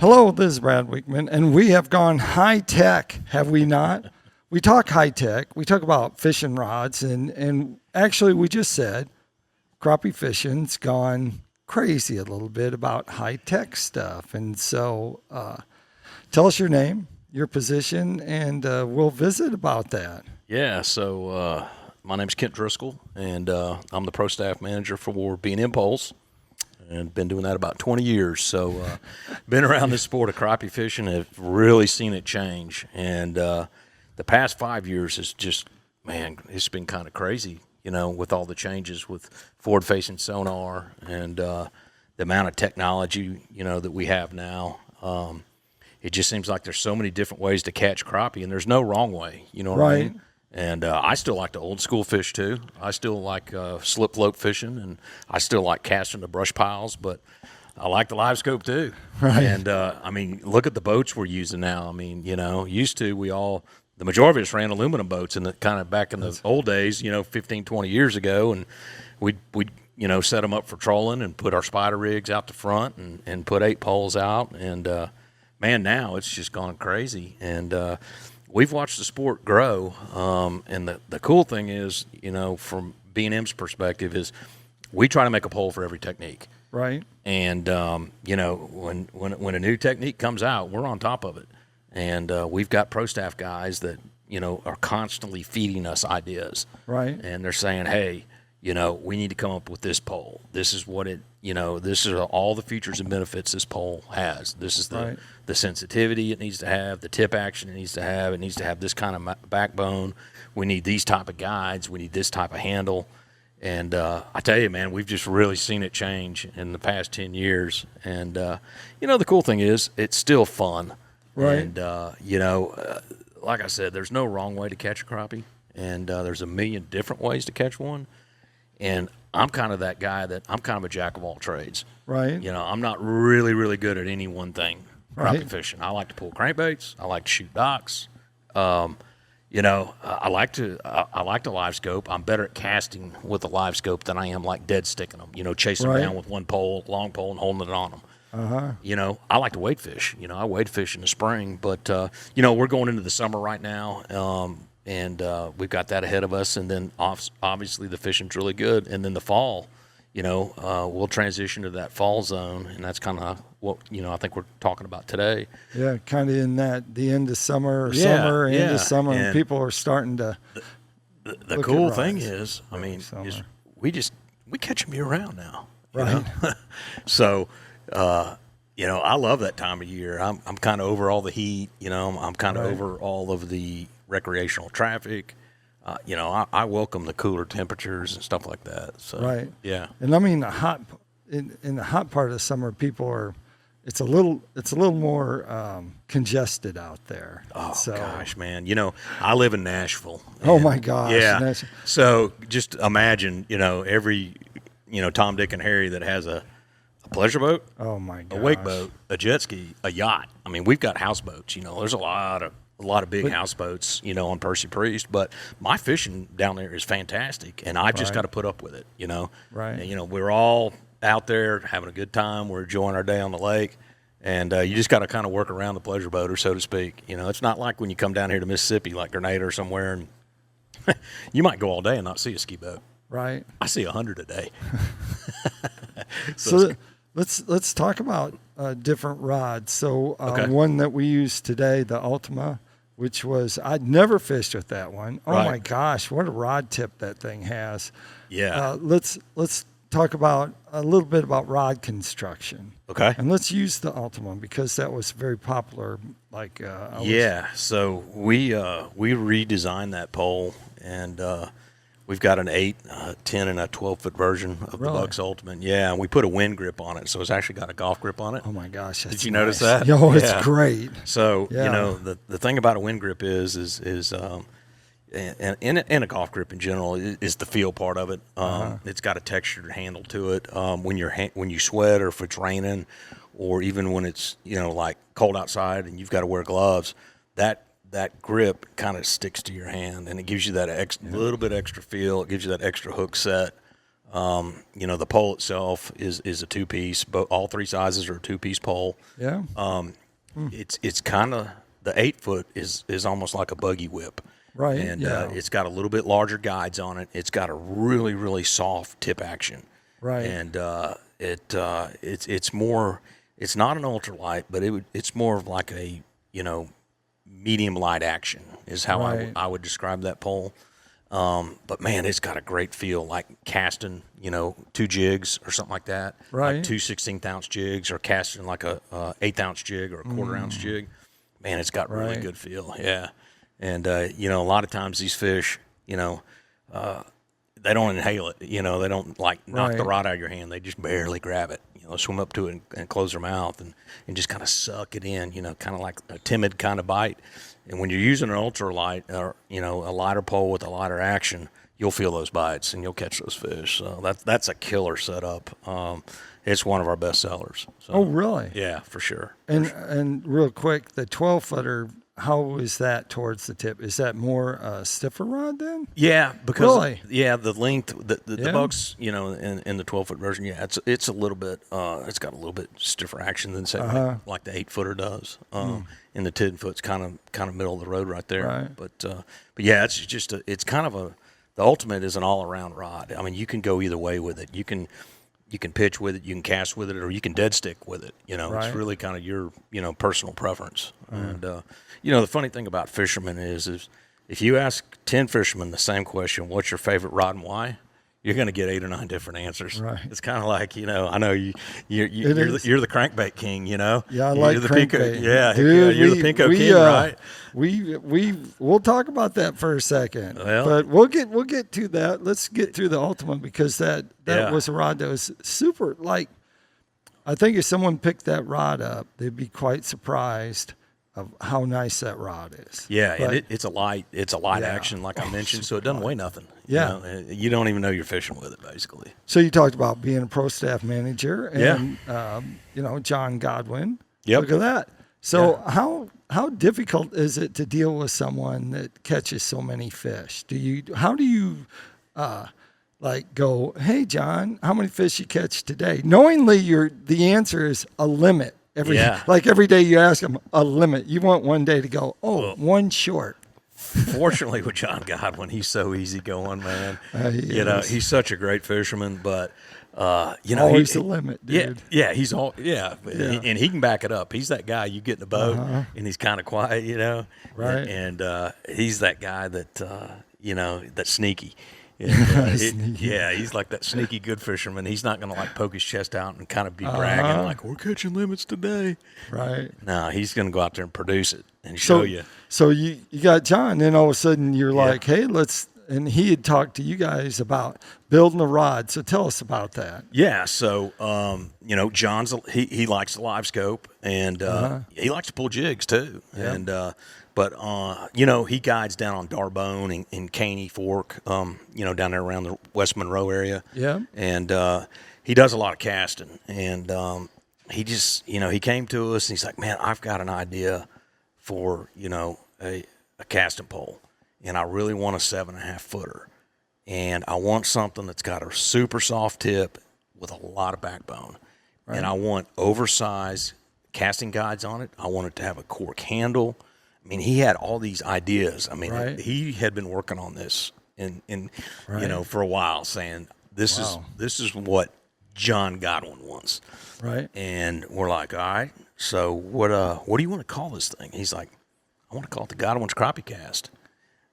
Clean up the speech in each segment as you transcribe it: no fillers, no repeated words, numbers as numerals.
Hello, this is Brad Wiegmann, and we have gone high tech, have we not? We talk high tech. We talk about fishing rods, and actually, we just said crappie fishing's gone crazy a little bit about high tech stuff. And so, tell us your name, your position, and we'll visit about that. Yeah, so my name's Kent Driscoll, and I'm the pro staff manager for B&M Poles, and been doing that about 20 years. So been around this sport of crappie fishing, have really seen it change. And the past 5 years is just, man, it's been kind of crazy, you know, with all the changes with forward-facing sonar and the amount of technology, you know, that we have now. It just seems like there's so many different ways to catch crappie, and there's no wrong way, you know what I mean? And I still like the old school fish too. I still like slip float fishing, and I still like casting the brush piles, but I like the live scope too. Right. And I mean, look at the boats we're using now. I mean, you know, used to the majority of us ran aluminum boats in the kind of back in the old days, you know, 15, 20 years ago, and we'd you know, set them up for trolling and put our spider rigs out the front and put 8 poles out. And man, now it's just gone crazy. And we've watched the sport grow, and the cool thing is, you know, from B&M's perspective, is we try to make a pole for every technique. Right. And you know, when a new technique comes out, we're on top of it. And we've got pro staff guys that, you know, are constantly feeding us ideas. Right. And they're saying, hey, you know, we need to come up with this pole. This is what this is all the features and benefits this pole has. This is the sensitivity it needs to have, the tip action it needs to have. It needs to have this kind of backbone. We need these type of guides. We need this type of handle. And I tell you, man, we've just really seen it change in the past 10 years. And, you know, the cool thing is it's still fun. Right. And, you know, like I said, there's no wrong way to catch a crappie. And there's a million different ways to catch one. And I'm kind of that guy that I'm kind of a jack of all trades. Right. You know, I'm not really, really good at any one thing. Crappie Right. fishing. I like to pull crankbaits. I like to shoot docks. You know, I like to live scope. I'm better at casting with a live scope than I am like dead sticking them. You know, chasing them down with one pole, long pole, and holding it on them. You know, I like to wade fish. You know, I wade fish in the spring, but you know, we're going into the summer right now. And we've got that ahead of us, and then obviously the fishing's really good. And then the fall, you know, we'll transition to that fall zone, and that's kind of what, you know, I think we're talking about today. Yeah, kind of in the end of summer, or Yeah, end of summer, and and people are starting to. The cool thing is, I mean, is we catch them year round now, you Right. know? So, you know, I love that time of year. I'm kind of over all the heat, you know. I'm kind of over all of the recreational traffic. You know, I welcome the cooler temperatures and stuff like that. So, Right. yeah. And I mean, in the hot part of the summer, it's a little more congested out there. Oh, so, gosh, man. You know, I live in Nashville. Oh, and- my gosh. Yeah. So just imagine, you know, every, you know, Tom, Dick, and Harry that has a pleasure boat, Oh my gosh. a wake boat, a jet ski, a yacht. I mean, we've got houseboats. You know, there's a lot of big houseboats, you know, on Percy Priest. But my fishing down there is fantastic, and I've just got to put up with it. You know, Right. And, you know, we're all out there having a good time. We're enjoying our day on the lake, and you just got to kind of work around the pleasure boater, so to speak. You know, it's not like when you come down here to Mississippi, like Grenada or somewhere, and you might go all day and not see a ski boat. Right. I see 100 a day. So let's talk about different rods. So Okay. one that we used today, the Ultima, which was I'd never fished with that one. Oh Right. my gosh, what a rod tip that thing has. Yeah. Let's talk about a little bit about rod construction. Okay. And let's use the Ultima because that was very popular. Yeah, so we redesigned that pole, and we've got an 8, 10, and a 12-foot version of Really? the Bucks Ultimate. Yeah, and we put a wind grip on it, so it's actually got a golf grip on it. Oh my gosh, that's Did you notice nice. that? Yo, it's Yeah. great. So Yeah. you know, the thing about a wind grip is and a golf grip in general is the feel part of it. It's got a textured handle to it. When you sweat, or if it's raining, or even when it's, you know, like cold outside and you've got to wear gloves, that grip kind of sticks to your hand, and it gives you that little bit extra feel. It gives you that extra hook set. The pole itself is a two-piece, but all three sizes are a two-piece pole. Yeah. It's kind of the 8-foot is almost like a buggy whip. Right. And yeah. it's got a little bit larger guides on it. It's got a really, really soft tip action. Right. And it's more. It's not an ultralight, but it's more of like a medium light action is how Right. I would describe that pole. But man, it's got a great feel, like casting, 2 jigs or something like that. Right. Like 2 16th-ounce jigs, or casting like a 1/8-ounce jig or a quarter-ounce jig. Man, it's got really Right. good feel. Yeah. And, a lot of times these fish, they don't inhale it. They don't knock the Right. rod out of your hand. They just barely grab it. Swim up to it and close their mouth and just kind of suck it in. Kind of like a timid kind of bite. And when you're using an ultralight or a lighter pole with a lighter action, you'll feel those bites and you'll catch those fish. So that's a killer setup. It's one of our best sellers. So, Oh, really? yeah, for sure. And real quick, the 12-footer, how is that towards the tip? Is that more stiffer rod then? Yeah, because Really? the length, the Yeah. bucks, in the 12-foot version, yeah, it's a little bit, it's got a little bit stiffer action than say like the 8-footer does. And the 10-foot's kind of middle of the road right there. Right. But yeah, it's just it's kind of the ultimate is an all-around rod. I mean, you can go either way with it. You can pitch with it, you can cast with it, or you can dead stick with it. Right. It's really kind of your personal preference. And the funny thing about fishermen is if you ask 10 fishermen the same question, what's your favorite rod and why? You're going to get 8 or 9 different answers. Right. It's kind of like, I know you're is. the crankbait king, Yeah, I You're like the crankbait. Pinko, yeah, Dude, you're the Pinko king, right? We'll talk about that for a second, Well- but we'll get to that. Let's get through the ultimate because that Yeah. was a rod that was super. I think if someone picked that rod up, they'd be quite surprised of how nice that rod is. Yeah, But- and it's a light Yeah. action, like I mentioned, so it doesn't weigh nothing. Yeah. You don't even know you're fishing with it, basically. So you talked about being a pro staff manager, Yeah. and John Godwin. Yep. Look at that. So how difficult is it to deal with someone that catches so many fish? How do you go, hey John, how many fish you catch today? Knowingly the answer is a limit. Every day you ask him a limit. You want one day to go, one short. Fortunately, with John Godwin, he's so easygoing, man. He is. He's such a great fisherman, but Always the limit, dude. Yeah, and he can back it up. He's that guy you get in the boat and he's kind of quiet, Right. And he's that guy that that's sneaky. And, he's like that sneaky good fisherman. He's not going to poke his chest out and kind of be bragging like we're catching limits today. Right. No, he's going to go out there and produce it and show you. So you got John, then all of a sudden you're like, hey, and he had talked to you guys about building a rod. So tell us about that. Yeah, so John's he likes the live scope and he likes to pull jigs too. Yeah. And but he guides down on Darbone and Caney Fork, down there around the West Monroe area. Yeah. And he does a lot of casting. And he just he came to us and he's like, man, I've got an idea for a casting pole, and I really want a 7.5 footer, and I want something that's got a super soft tip with a lot of backbone, and I want oversized casting guides on it. I want it to have a cork handle. I mean, he had all these ideas. I mean, he had been working on this in for a while, saying this is what John Godwin wants. Right. And we're like, all right, so what do you want to call this thing? He's like, I want to call it the Godwin's Crappie Cast.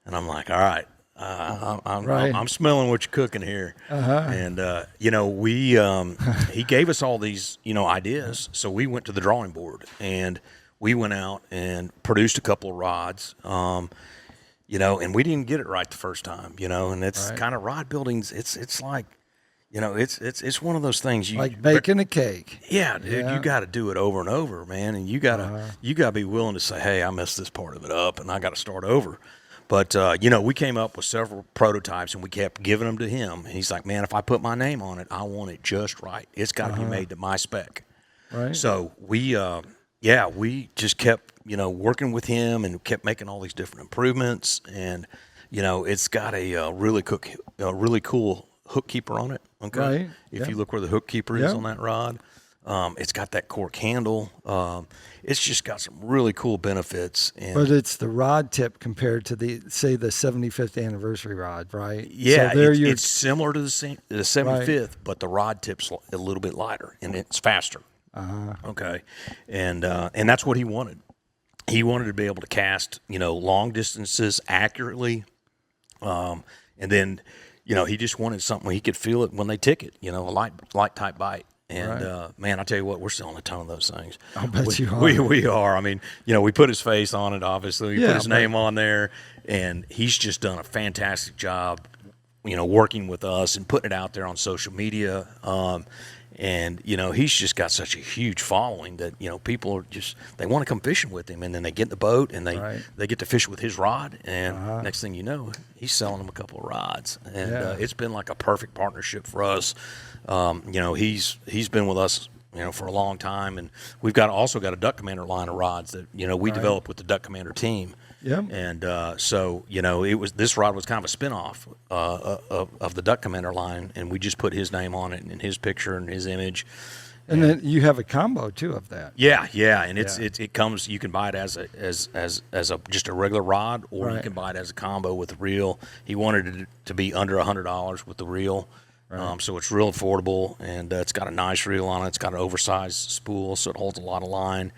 And I'm like, all right, I'm smelling what you're cooking here. And he gave us all these ideas, so we went to the drawing board and we went out and produced a couple of rods. And we didn't get it right the first time. And it's kind of rod buildings. It's like, it's one of those things like baking a cake. Yeah, dude, you got to do it over and over, man, and you gotta be willing to say, hey, I messed this part of it up, and I got to start over. But we came up with several prototypes, and we kept giving them to him. And he's like, man, if I put my name on it, I want it just right. It's got to be made to my spec. Right. So we just kept working with him and kept making all these different improvements, and it's got a really cool hook keeper on it. Okay. Right. If Yep. you look where the hook keeper is Yep. on that rod, it's got that cork handle. It's just got some really cool benefits. And But it's the rod tip compared to the 75th anniversary rod, right? yeah, So there it's similar to the 75th, but the rod tip's a little bit lighter and it's faster. Okay, and that's what he wanted. He wanted to be able to cast, long distances accurately, and then, he just wanted something where he could feel it when they tick it. A light type bite. And man, I tell you what, we're selling a ton of those things. I'll bet you are. We are. I mean, we put his face on it. Obviously, we put his name on there, and he's just done a fantastic job. Working with us and putting it out there on social media. And he's just got such a huge following that people are they want to come fishing with him, and then they get in the boat and they get to fish with his rod, and next thing you know, he's selling them a couple of rods, and it's been like a perfect partnership for us. He's been with us for a long time, and we've also got a Duck Commander line of rods that we developed with the Duck Commander team. Yep. And so this rod was kind of a spinoff of the Duck Commander line, and we just put his name on it and his picture and his image. And then you have a combo too of that. Yeah, and it comes. You can buy it as a just a regular rod, or you can buy it as a combo with the reel. He wanted it to be under $100 with the reel. So it's real affordable, and it's got a nice reel on it. It's got an oversized spool, so it holds a lot of line.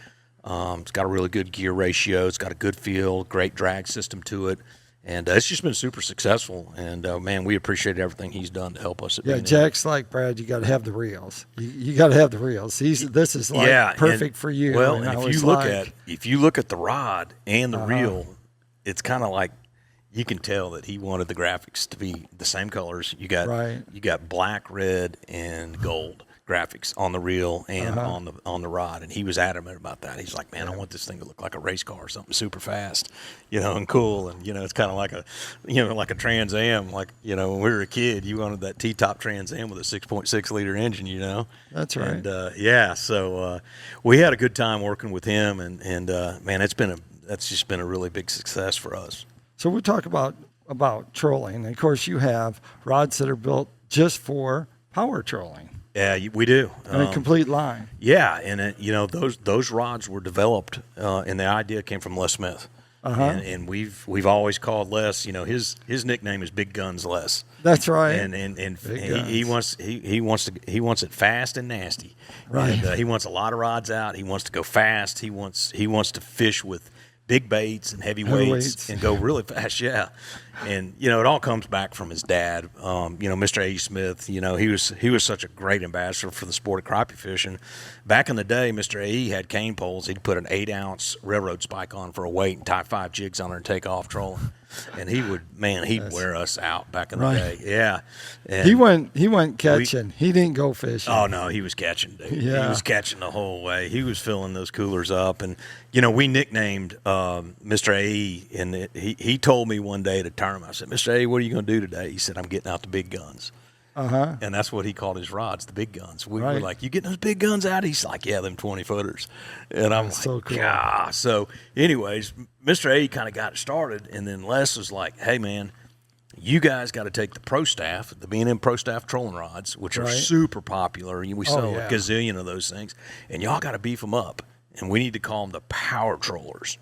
It's got a really good gear ratio. It's got a good feel, great drag system to it, and it's just been super successful. And man, we appreciate everything he's done to help us. Jack's like, Brad, you got to have the reels. You got to have the reels. This is like perfect for you. Well, and if you look at the rod and the reel, it's kind of like you can tell that he wanted the graphics to be the same colors. You got black, red, and gold graphics on the reel and on the rod, and he was adamant about that. He's like, man, I want this thing to look like a race car or something super fast, and cool, and it's kind of like a Trans Am, like when we were a kid, you wanted that T-top Trans Am with a 6.6 liter engine, That's right. And so we had a good time working with him, and man, that's just been a really big success for us. So we talk about trolling. And of course, you have rods that are built just for power trolling. Yeah, we do. And a complete line. Yeah, and those rods were developed, and the idea came from Les Smith. And we've always called Les. His nickname is Big Guns Les. That's right. And he wants it fast and nasty. Right. And, he wants a lot of rods out. He wants to go fast. He wants to fish with big baits and heavy weights and go really fast. Yeah. And, it all comes back from his dad, Mr. A. Smith. He was such a great ambassador for the sport of crappie fishing. Back in the day, Mr. A. had cane poles. He'd put an 8-ounce railroad spike on for a weight and tie 5 jigs on her and take off trolling. And he'd wear us out back in the day. Yeah. And he went catching. He didn't go fishing. Oh, no, he was catching, dude. Yeah. He was catching the whole way. He was filling those coolers up. And, we nicknamed Mr. A. And he told me one day at a tournament, I said, Mr. A., what are you going to do today? He said, I'm getting out the big guns. And that's what he called his rods, the big guns. We were like, you getting those big guns out? He's like, yeah, them 20-footers. And I'm so cool. God. So anyways, Mr. A kind of got it started, and then Les was like, hey, man, you guys got to take the Pro Staff, the B&M Pro Staff trolling rods, which are super popular. We sell a gazillion of those things, and y'all got to beef them up. And we need to call them the power trollers.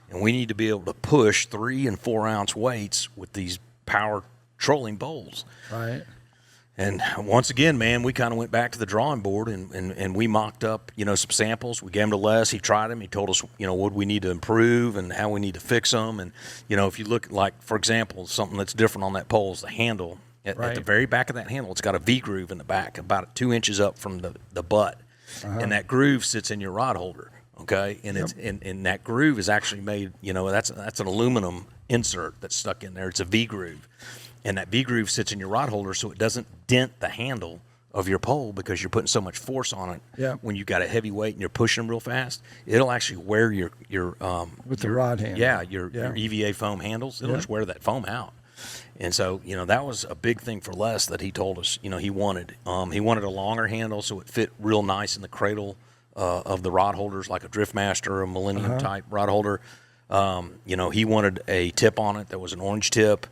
And we need to be able to push 3 and 4 ounce weights with these power trolling bowls. Right. And once again, man, we kind of went back to the drawing board and we mocked up, some samples. We gave them to Les. He tried them. He told us, what we need to improve and how we need to fix them. And, if you look like, for example, something that's different on that pole is the handle. At the very back of that handle, it's got a V groove in the back, about 2 inches up from the butt. And that groove sits in your rod holder. Okay. And and that groove is actually made, that's an aluminum insert that's stuck in there. It's a V groove. And that V groove sits in your rod holder so it doesn't dent the handle of your pole because you're putting so much force on it. Yeah. When you've got a heavy weight and you're pushing them real fast, it'll actually wear your the rod handle. Yeah, your EVA foam handles. It'll just wear that foam out. And so, that was a big thing for Les that he told us, he wanted. He wanted a longer handle so it fit real nice in the cradle of the rod holders, like a Driftmaster or a Millennium type rod holder. He wanted a tip on it that was an orange tip.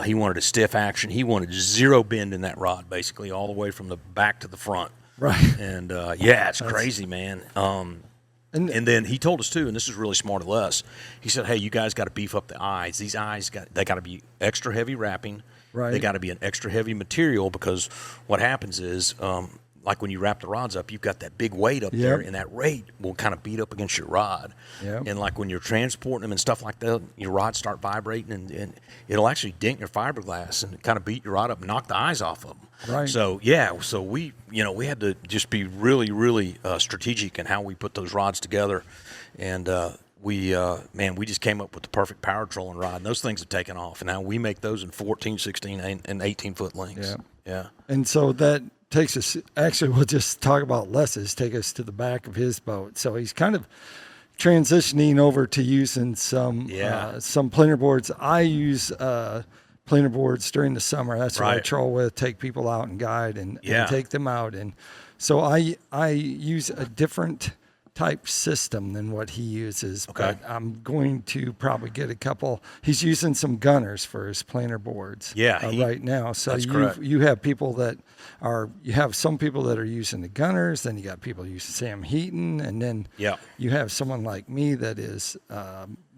He wanted a stiff action. He wanted zero bend in that rod, basically all the way from the back to the front. Right. And it's crazy, man. And then he told us too, and this is really smart of Les. He said, "Hey, you guys got to beef up the eyes. These eyes got to be extra heavy wrapping. Right. They got to be an extra heavy material because what happens is, like when you wrap the rods up, you've got that big weight up there, and that weight will kind of beat up against your rod. Yep. And like when you're transporting them and stuff like that, your rods start vibrating, and it'll actually dent your fiberglass and kind of beat your rod up and knock the eyes off of them. Right. So so we had to just be really, really strategic in how we put those rods together, and we just came up with the perfect power trolling rod, and those things have taken off, and now we make those in 14, 16, and 18-foot lengths. Yeah. And so that takes us, actually, we'll just talk about Les's, take us to the back of his boat. So he's kind of transitioning over to using some planer boards. I use planer boards during the summer. That's what I troll with, take people out and guide and take them out. And so I use a different type system than what he uses, but I'm going to probably get a couple. He's using some gunners for his planer boards right now. So you have people that you have some people that are using the gunners, then you got people using Sam Heaton, and then you have someone like me that is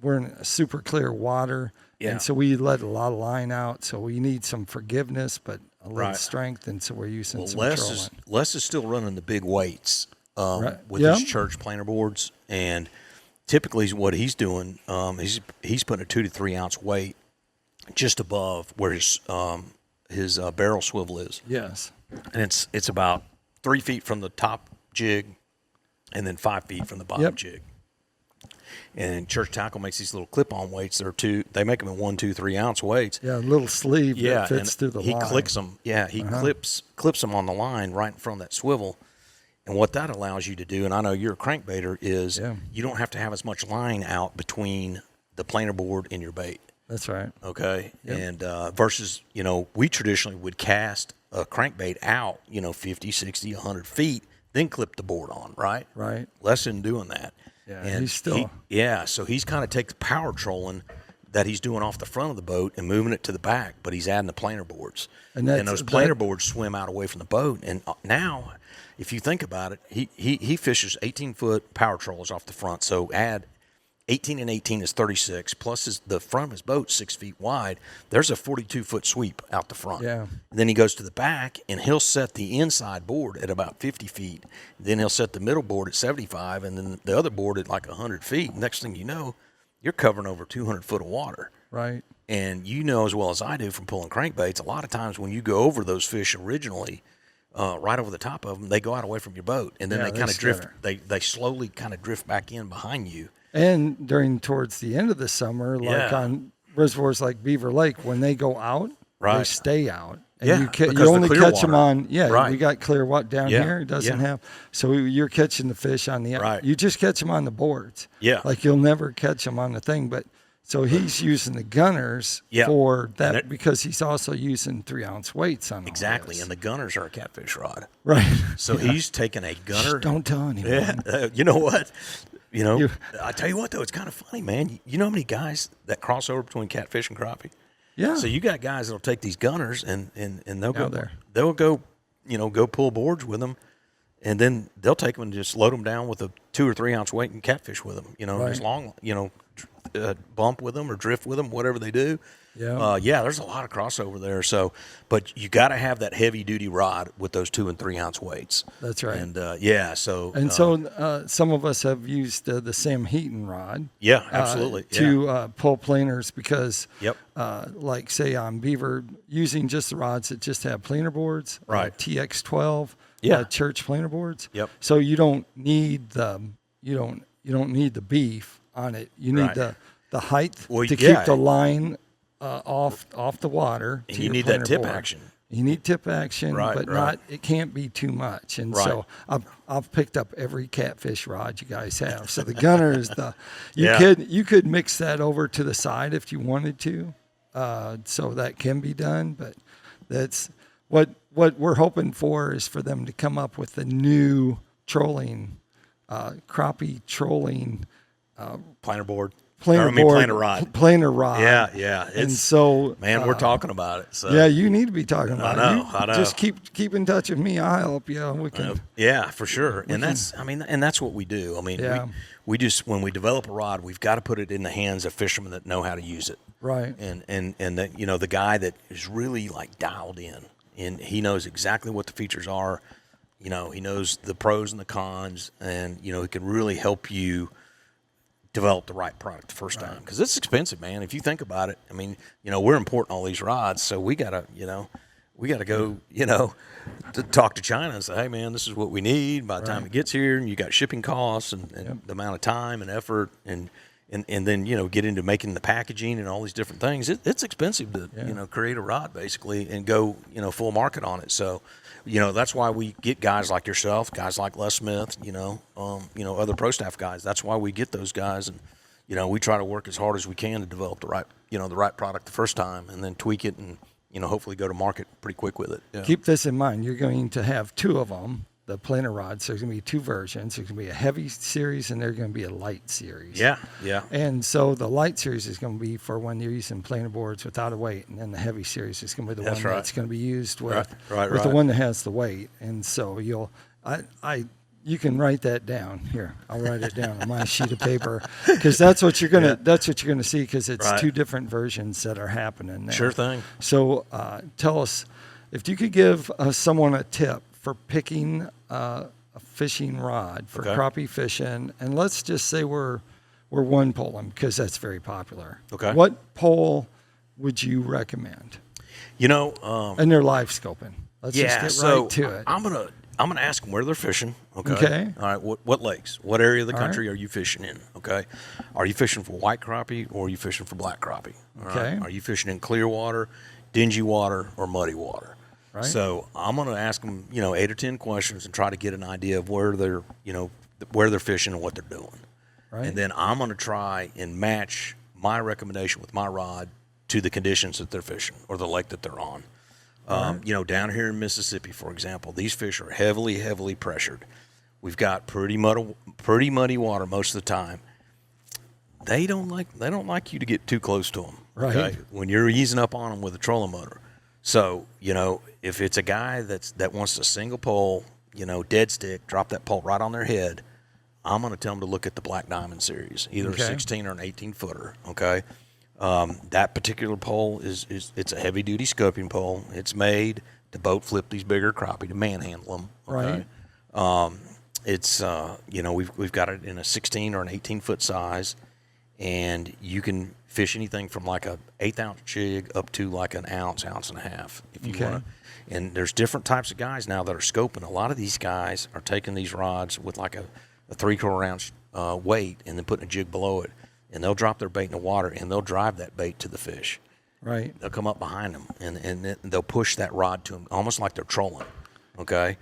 we're in super clear water, and so we let a lot of line out, so we need some forgiveness but a little strength, and so we're using some trolling. Les is still running the big weights with his church planer boards, and typically what he's doing, he's putting a 2 to 3 ounce weight just above where his barrel swivel is. Yes, and it's about 3 feet from the top jig, and then 5 feet from the bottom jig. And Church Tackle makes these little clip-on weights. They make them in 1, 2, 3 ounce weights. Yeah, a little sleeve that fits through the line. He clicks them. Yeah, he clips them on the line right in front of that swivel. And what that allows you to do, and I know you're a crankbaiter, is you don't have to have as much line out between the planer board and your bait. That's right. Okay. Yep. And versus, we traditionally would cast a crankbait out, 50, 60, 100 feet, then clip the board on, right? Right. Les isn't doing that. Yeah, and he's still. So he's kind of takes power trolling that he's doing off the front of the boat and moving it to the back, but he's adding the planer boards. And those planer boards swim out away from the boat. And now, if you think about it, he fishes 18-foot power trollers off the front. So add 18 and 18 is 36, plus the front of his boat 6 feet wide. There's a 42-foot sweep out the front. Yeah. And then he goes to the back, and he'll set the inside board at about 50 feet. Then he'll set the middle board at 75, and then the other board at like 100 feet. Next thing you know, you're covering over 200 foot of water. Right. And you know as well as I do from pulling crankbaits, a lot of times when you go over those fish originally, right over the top of them, they go out away from your boat, and then they kind of drift. They slowly kind of drift back in behind you. And towards the end of the summer, like on reservoirs like Beaver Lake, when they go out, they stay out. And you only catch them on, we got clear water down here. It doesn't have, so you're catching the fish on the, you just catch them on the boards. Yeah. Like you'll never catch them on the thing. But so he's using the gunners for that because he's also using 3 ounce weights on them. Exactly. And the gunners are a catfish rod. Right. So he's taking a gunner. Don't tell anyone. Yeah. You know what? I tell you what, though, it's kind of funny, man. You know how many guys that cross over between catfish and crappie? Yeah. So you got guys that'll take these gunners and they'll go there. They'll go, go pull boards with them, and then they'll take them and just load them down with a 2 or 3 ounce weight and catfish with them. Just long, bump with them or drift with them, whatever they do. Yeah. There's a lot of crossover there. So, but you got to have that heavy duty rod with those 2 and 3 ounce weights. That's right. And so some of us have used the Sam Heaton rod. Yeah, absolutely. To pull planers because, like say on Beaver, using just the rods that just have planer boards, TX12, church planer boards. Yep. So you don't need the beef on it. You need the height to keep the line off the water. And you need that tip action. You need tip action, but not. It can't be too much. And so I've picked up every catfish rod you guys have. So the gunner is you could mix that over to the side if you wanted to, so that can be done. But that's what we're hoping for is for them to come up with a new trolling, crappie trolling. Planer board. planer rod. Planer rod. Yeah. And so, man, we're talking about it. So. Yeah, you need to be talking about it. I know. Just keep in touch with me. I'll help you. We can. Yeah, for sure. And that's what we do. I mean, Yeah. we just, when we develop a rod, we've got to put it in the hands of fishermen that know how to use it. Right. And that, the guy that is really like dialed in, and he knows exactly what the features are. He knows the pros and the cons, and he can really help you develop the right product the first time, because it's expensive, man. If you think about it, I mean, we're importing all these rods, so we gotta go, to talk to China and say, hey, man, this is what we need. By the time it gets here, and you got shipping costs and the amount of time and effort, and then get into making the packaging and all these different things. It's expensive to create a rod basically and go full market on it. So that's why we get guys like yourself, guys like Les Smith, other pro staff guys. That's why we get those guys, and we try to work as hard as we can to develop the right product the first time, and then tweak it and hopefully go to market pretty quick with it. Yeah. Keep this in mind. You're going to have two of them. The planer rods. So there's going to be two versions. There's going to be a heavy series and there's going to be a light series. Yeah. And so the light series is going to be for when you're using planer boards without a weight, and then the heavy series is going to be the one that's going to be used with the one that has the weight. And so you can write that down here. I'll write it down on my sheet of paper, because that's what you're gonna see, because it's two different versions that are happening there. Sure thing. So tell us, if you could give someone a tip for picking a fishing rod for crappie fishing, and let's just say we're one poling, because that's very popular. Okay. What pole would you recommend? And they're live scoping. Let's just get right to it. I'm gonna ask them where they're fishing. Okay. All right. What lakes? What area of the country are you fishing in? Okay. Are you fishing for white crappie, or are you fishing for black crappie? All right? Are you fishing in clear water, dingy water, or muddy water? Right. So I'm going to ask them, 8 or 10 questions and try to get an idea of where they're fishing and what they're doing. Right. And then I'm going to try and match my recommendation with my rod to the conditions that they're fishing or the lake that they're on. Down here in Mississippi, for example, these fish are heavily, heavily pressured. We've got pretty muddy water most of the time. They don't like you to get too close to them. Right. Okay? When you're easing up on them with a trolling motor. So, if it's a guy that wants a single pole, dead stick, drop that pole right on their head, I'm going to tell them to look at the Black Diamond series, either a 16 or an 18 footer. Okay. That particular pole it's a heavy duty scoping pole. It's made to boat flip these bigger crappie, to manhandle them. Okay. Right. We've got it in a 16 or an 18 foot size, and you can fish anything from like a 1/8 ounce jig up to like an ounce and a half if you want to. And there's different types of guys now that are scoping. A lot of these guys are taking these rods with like a 3/4 ounce weight and then putting a jig below it, and they'll drop their bait in the water and they'll drive that bait to the fish. Right. They'll come up behind them and they'll push that rod to them almost like they're trolling. Okay.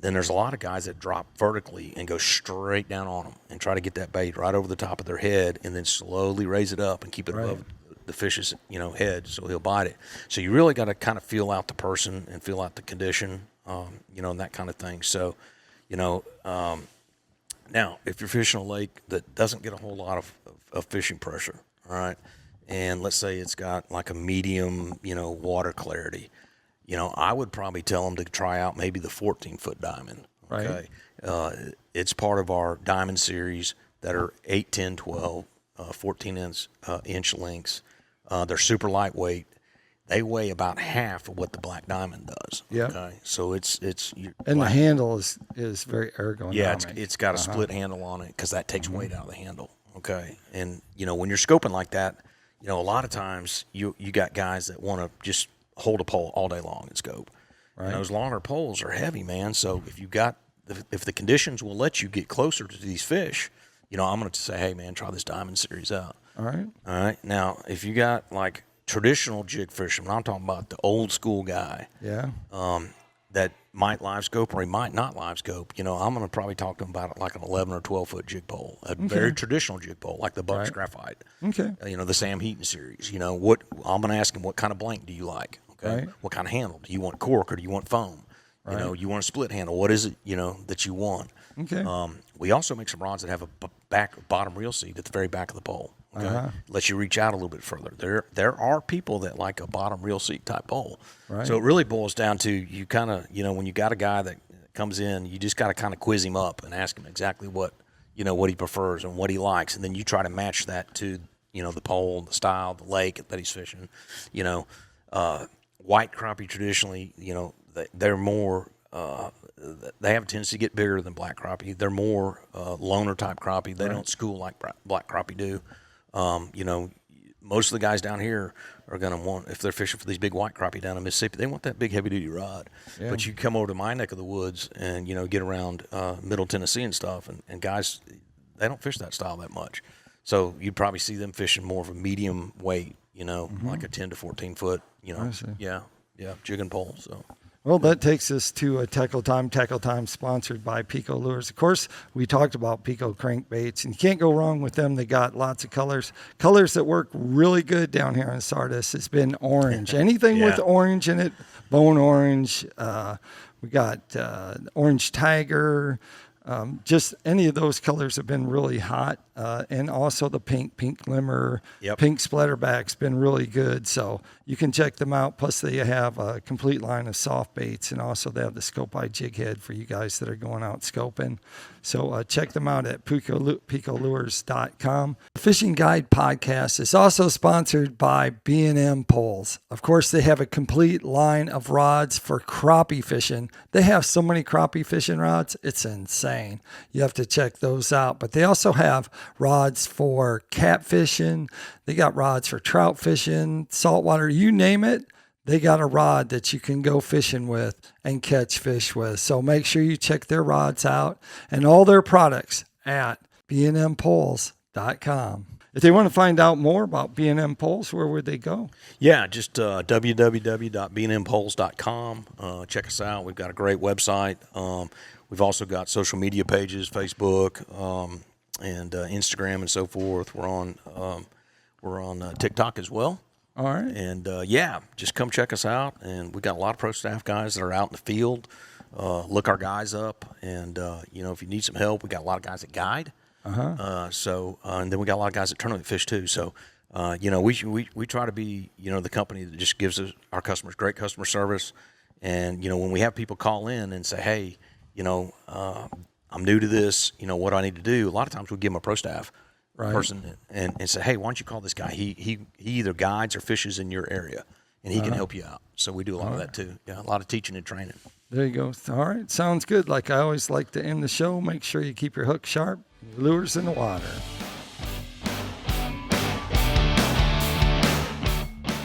Then there's a lot of guys that drop vertically and go straight down on them and try to get that bait right over the top of their head, and then slowly raise it up and keep it above the fish's head so he'll bite it. So you really got to kind of feel out the person and feel out the condition, and that kind of thing. So, now if you're fishing a lake that doesn't get a whole lot of fishing pressure, all right, and let's say it's got like a medium, water clarity, I would probably tell them to try out maybe the 14-foot diamond. Okay. Right. It's part of our diamond series that are 8, 10, 12, 14-inch lengths. They're super lightweight. They weigh about half of what the black diamond does. Yeah. Okay. So it's and the handle is very ergonomic. Yeah, it's got a split handle on it because that takes weight out of the handle. Okay. And when you're scoping like that, a lot of times you got guys that want to just hold a pole all day long and scope. Right. And those longer poles are heavy, man. So if the conditions will let you get closer to these fish, I'm going to say, hey, man, try this diamond series out. All right. All right. Now, if you got like traditional jig fishermen, I'm talking about the old school guy. Yeah. That might live scope or he might not live scope. I'm going to probably talk to him about it like an 11 or 12 foot jig pole, a very traditional jig pole, like the Bucks Graphite. Okay. The Sam Heaton series. What I'm going to ask him, what kind of blank do you like? Okay. Right. What kind of handle do you want? Cork or do you want foam? Right. You want a split handle. What is it? That you want? Okay. We also make some rods that have a bottom reel seat at the very back of the pole. Okay, lets you reach out a little bit further. There are people that like a bottom reel seat type pole. Right. So it really boils down to you kind of, when you got a guy that comes in, you just got to kind of quiz him up and ask him exactly what he prefers and what he likes, and then you try to match that to the pole, the style, the lake that he's fishing. White crappie traditionally, they're more. They have a tendency to get bigger than black crappie. They're more loner type crappie. They don't school like black crappie do. Most of the guys down here are going to want, if they're fishing for these big white crappie down in Mississippi, they want that big heavy duty rod. Yeah. But you come over to my neck of the woods and get around Middle Tennessee and stuff, and guys, they don't fish that style that much. So you'd probably see them fishing more of a medium weight, like a 10 to 14 foot, jigging pole. So. Well, that takes us to a Tackle Time sponsored by PICO Lures. Of course, we talked about PICO crankbaits, and you can't go wrong with them. They got lots of colors that work really good down here in Sardis. It's been orange. Anything with orange in it, bone orange. We got orange tiger. Just any of those colors have been really hot. And also the pink glimmer, pink splatterback's been really good. So you can check them out. Plus they have a complete line of soft baits, and also they have the scope eye jig head for you guys that are going out scoping. So check them out at PicoLures.com. The Fishing Guide podcast is also sponsored by B&M Poles. Of course, they have a complete line of rods for crappie fishing. They have so many crappie fishing rods, it's insane. You have to check those out. But they also have rods for catfishing. They got rods for trout fishing, saltwater, you name it. They got a rod that you can go fishing with and catch fish with. So make sure you check their rods out and all their products at bnmpoles.com. If they want to find out more about B&M Poles, where would they go? Yeah, just www.bnmpoles.com. Check us out. We've got a great website. We've also got social media pages, Facebook, and Instagram and so forth. We're on TikTok as well. All right. And just come check us out. And we got a lot of pro staff guys that are out in the field. Look our guys up, and if you need some help, we got a lot of guys that guide. And then we got a lot of guys that tournament fish too. So we try to be the company that just gives our customers great customer service. And when we have people call in and say, hey, I'm new to this, what do I need to do? A lot of times we give them a pro staff person and say, hey, why don't you call this guy? He either guides or fishes in your area, and he can help you out. So we do a lot of that too. Yeah, a lot of teaching and training. There you go. All right. Sounds good. Like I always like to end the show, make sure you keep your hook sharp, lures in the water.